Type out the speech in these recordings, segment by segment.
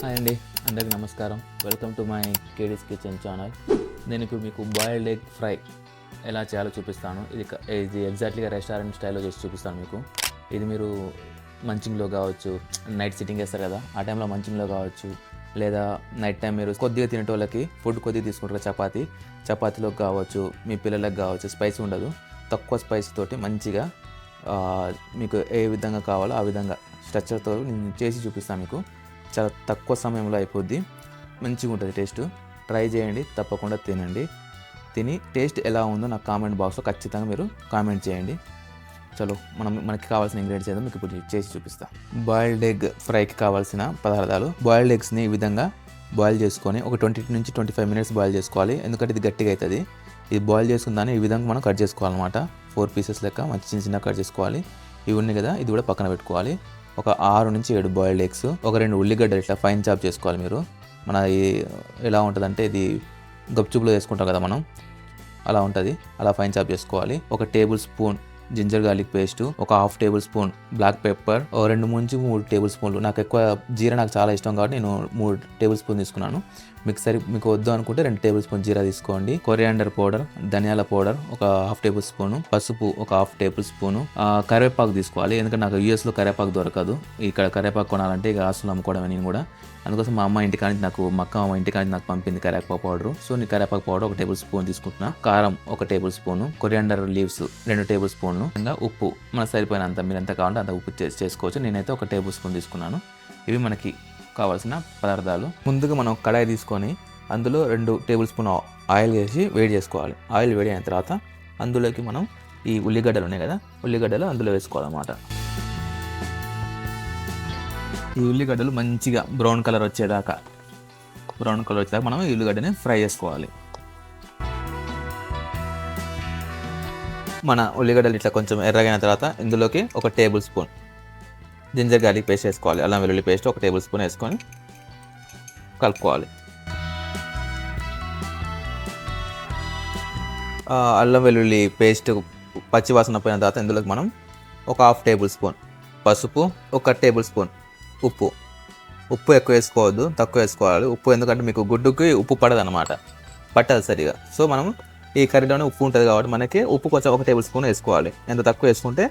Hi అండి, అందరికీ నమస్కారం. Welcome to my KD's kitchen channel. నేను ఇప్పుడు మీకు బాయిల్డ్ ఎగ్ ఫ్రై ఎలా చేయాలో చూపిస్తాను. ఇది ఎగ్జాక్ట్లీగా రెస్టారెంట్ స్టైల్లో చేసి చూపిస్తాను మీకు. ఇది మీరు మంచింగ్లో కావచ్చు, నైట్ సిట్టింగ్ వేస్తారు కదా, ఆ టైంలో మంచింగ్లో కావచ్చు, లేదా నైట్ టైం మీరు కొద్దిగా తినేటోళ్ళకి ఫుడ్ కొద్దిగా తీసుకుంటారు, చపాతీలోకి కావచ్చు, మీ పిల్లలకు కావచ్చు. స్పైసీ ఉండదు, తక్కువ స్పైసీ తోటి మంచిగా మీకు ఏ విధంగా కావాలో ఆ విధంగా స్ట్రక్చర్తో నేను చేసి చూపిస్తాను మీకు. చాలా తక్కువ సమయంలో అయిపోద్ది, మంచిగా ఉంటుంది టేస్ట్. ట్రై చేయండి, తప్పకుండా తినండి. తిని టేస్ట్ ఎలా ఉందో నాకు కామెంట్ బాక్స్లో ఖచ్చితంగా మీరు కామెంట్ చేయండి. చలో మనకి కావాల్సిన ఇంగ్రీడియంట్స్ ఏదో మీకు ఇప్పుడు చేసి చూపిస్తాను. బాయిల్డ్ ఎగ్ ఫ్రైకి కావాల్సిన పదార్థాలు: బాయిల్డ్ ఎగ్స్ని ఈ విధంగా బాయిల్ చేసుకొని ఒక 20 నుంచి 25 మినిట్స్ బాయిల్ చేసుకోవాలి, ఎందుకంటే ఇది గట్టిగా అవుతుంది. ఇది బాయిల్ చేసుకుందాన్ని ఈ విధంగా మనం కట్ చేసుకోవాలన్నమాట. 4 పీసెస్ లెక్క మంచి చిన్న కట్ చేసుకోవాలి. ఇవి ఉన్నాయి కదా, ఇది కూడా పక్కన పెట్టుకోవాలి. ఒక 6 నుంచి 7 బాయిల్డ్ ఎగ్స్, ఒక 2 ఉల్లిగడ్డలు ఇట్లా ఫైన్ చాప్ చేసుకోవాలి మీరు. మన ఎలా ఉంటుందంటే, ఇది గప్చుప్లో వేసుకుంటాం కదా మనం, అలా ఉంటుంది. అలా ఫైన్ చాప్ చేసుకోవాలి. ఒక tablespoon ginger garlic paste, ఒక 1/2 టేబుల్ స్పూన్ బ్లాక్ పెప్పర్, 2 నుంచి 3 టేబుల్ స్పూన్లు. నాకు ఎక్కువ జీరా నాకు చాలా ఇష్టం కాబట్టి నేను 3 టేబుల్ స్పూన్ తీసుకున్నాను. మీకు వద్దు అనుకుంటే 2 టేబుల్ స్పూన్ జీరా తీసుకోండి. కొరియాండర్ పౌడర్, ధనియాల పౌడర్ ఒక 1/2 టేబుల్ స్పూన్, పసుపు ఒక 1/2 టేబుల్ స్పూన్, కరివేపాకు తీసుకోవాలి. ఎందుకంటే నాకు యూఎస్లో కరివేపాకు దొరకదు, ఇక్కడ కరివేపాకు కొనాలంటే ఇక ఆస్తులు అమ్ముకోవడమే నేను కూడా. అందుకోసం మా అమ్మ ఇంటికానికి నాకు పంపింది కరివేపాకు పౌడర్. సో నేను కరివేపాకు పౌడర్ 1 టేబుల్ స్పూన్ తీసుకుంటున్నా. కారం 1 table spoon, coriander leaves 2 table స్పూన్లు, ఇంకా ఉప్పు మన సరిపోయినంత, మీరు ఎంత కావాలంటే అంత ఉప్పు చేసుకోవచ్చు. నేనైతే 1 టేబుల్ స్పూన్ తీసుకున్నాను. ఇవి మనకి కావాల్సిన పదార్థాలు. ముందుగా మనం కడాయి తీసుకొని అందులో 2 టేబుల్ స్పూన్ ఆయిల్ వేసి వేడి చేసుకోవాలి. ఆయిల్ వేడి అయిన తర్వాత అందులోకి మనం ఈ ఉల్లిగడ్డలు ఉన్నాయి కదా, ఉల్లిగడ్డలు అందులో వేసుకోవాలన్నమాట. ఈ ఉల్లిగడ్డలు మంచిగా బ్రౌన్ కలర్ వచ్చేదాకా మనం ఈ ఉల్లిగడ్డని ఫ్రై చేసుకోవాలి. మన ఉల్లిగడ్డలు ఇట్లా కొంచెం ఎర్రగైన తర్వాత ఇందులోకి 1 tablespoon ginger garlic paste వేసుకోవాలి. అల్లం వెల్లుల్లి పేస్ట్ 1 టేబుల్ స్పూన్ వేసుకొని కలుపుకోవాలి. అల్లం వెల్లుల్లి పేస్ట్ పచ్చివాసన పోయిన తర్వాత ఇందులోకి మనం ఒక 1/2 టేబుల్ స్పూన్ పసుపు, 1 టేబుల్ స్పూన్ ఉప్పు ఎక్కువ వేసుకోవద్దు, తక్కువ వేసుకోవాలి ఉప్పు. ఎందుకంటే మీకు గుడ్డుకి ఉప్పు పట్టదు సరిగా. సో మనం ఈ కర్రీలోనే ఉప్పు ఉంటుంది కాబట్టి మనకి ఉప్పు కొంచెం 1 టేబుల్ స్పూన్ వేసుకోవాలి. ఎంత తక్కువ వేసుకుంటే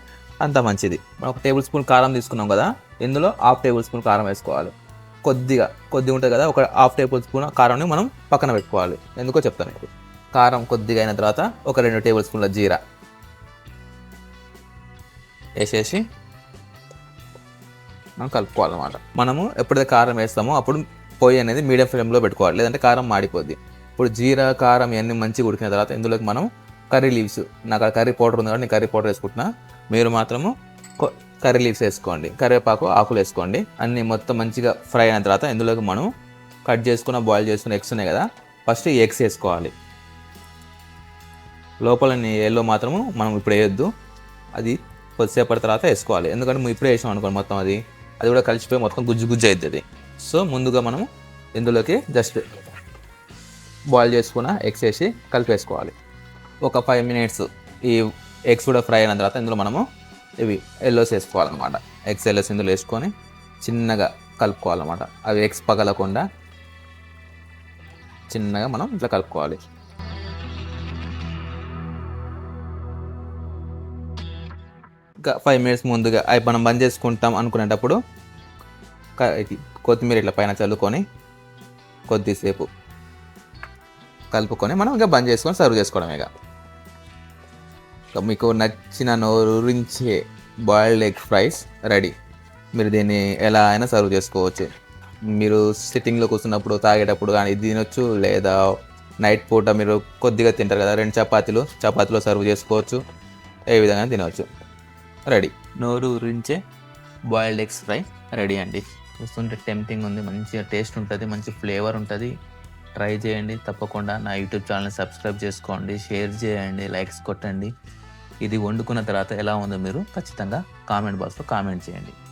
అంత మంచిది. మనం 1 టేబుల్ స్పూన్ కారం తీసుకున్నాం కదా, ఇందులో 1/2 టేబుల్ స్పూన్ కారం వేసుకోవాలి. కొద్దిగా ఉంటుంది కదా, ఒక 1/2 టేబుల్ స్పూన్ కారంని మనం పక్కన పెట్టుకోవాలి. ఎందుకో చెప్తాను ఇప్పుడు. కారం కొద్దిగా అయిన తర్వాత ఒక 2 టేబుల్ స్పూన్ల జీరా వేసేసి మనం కలుపుకోవాలన్నమాట. మనము ఎప్పుడైతే కారం వేస్తామో అప్పుడు పొయ్యి అనేది మీడియం ఫ్లేమ్లో పెట్టుకోవాలి, లేదంటే కారం మాడిపోద్ది. ఇప్పుడు జీరా కారం ఇవన్నీ మంచిగా ఉడికిన తర్వాత ఇందులోకి మనం కర్రీ లీవ్స్, నాకు కర్రీ పౌడర్ ఉంది కాబట్టి నేను కర్రీ పౌడర్ వేసుకుంటున్నా. మీరు మాత్రము కర్రీ లీవ్స్ వేసుకోండి, కరివేపాకు ఆకులు వేసుకోండి. అన్నీ మొత్తం మంచిగా ఫ్రై అయిన తర్వాత ఇందులోకి మనం బాయిల్ చేసుకున్న ఎగ్స్ ఉన్నాయి కదా, ఫస్ట్ ఈ ఎగ్స్ వేసుకోవాలి. లోపల ఎల్లో మాత్రము మనం ఇప్పుడు వేయొద్దు, అది కొద్దిసేపటి తర్వాత వేసుకోవాలి. ఎందుకంటే ఇప్పుడే వేసాం అనుకోండి మొత్తం అది కూడా కలిసిపోయి మొత్తం గుజ్జు అవుతుంది. సో ముందుగా మనము ఇందులోకి జస్ట్ బాయిల్ చేసుకున్న ఎగ్స్ వేసి కలిపేసుకోవాలి. ఒక 5 మినిట్స్ ఈ ఎగ్స్ కూడా ఫ్రై అయిన తర్వాత ఇందులో మనము ఇవి ఎల్లోస్ వేసుకోవాలన్నమాట. ఎగ్స్ ఎల్లోస్ ఇందులో వేసుకొని చిన్నగా కలుపుకోవాలన్నమాట. అవి ఎగ్స్ పగలకుండా చిన్నగా మనం ఇట్లా కలుపుకోవాలి. ఇంకా 5 మినిట్స్ ముందుగా అవి మనం బంద్ చేసుకుంటాం అనుకునేటప్పుడు కొత్తిమీర ఇట్లా పైన చల్లుకొని కొద్దిసేపు కలుపుకొని మనం ఇంకా బంద్ చేసుకొని సర్వ్ చేసుకోవడమే. ఇక మీకు నచ్చిన నోరూరించే బాయిల్డ్ ఎగ్ ఫ్రైస్ రెడీ. మీరు దీన్ని ఎలా అయినా సర్వ్ చేసుకోవచ్చు. మీరు సిట్టింగ్లో కూర్చున్నప్పుడు తాగేటప్పుడు కానీ ఇది తినొచ్చు, లేదా నైట్ పూట మీరు కొద్దిగా తింటారు కదా, 2 చపాతీలో సర్వ్ చేసుకోవచ్చు. ఏ విధంగా తినవచ్చు. రెడీ. నోరు ఊరించే బాయిల్డ్ ఎగ్స్ ఫ్రై రెడీ అండి. చూస్తుంటే టెంప్టింగ్ ఉంది, మంచిగా టేస్ట్ ఉంటుంది, మంచి ఫ్లేవర్ ఉంటుంది. ట్రై చేయండి తప్పకుండా. నా యూట్యూబ్ ఛానల్ని సబ్స్క్రైబ్ చేసుకోండి, షేర్ చేయండి, లైక్స్ కొట్టండి. ఇది వండుకున్న తర్వాత ఎలా ఉందో మీరు ఖచ్చితంగా కామెంట్ బాక్స్లో కామెంట్ చేయండి.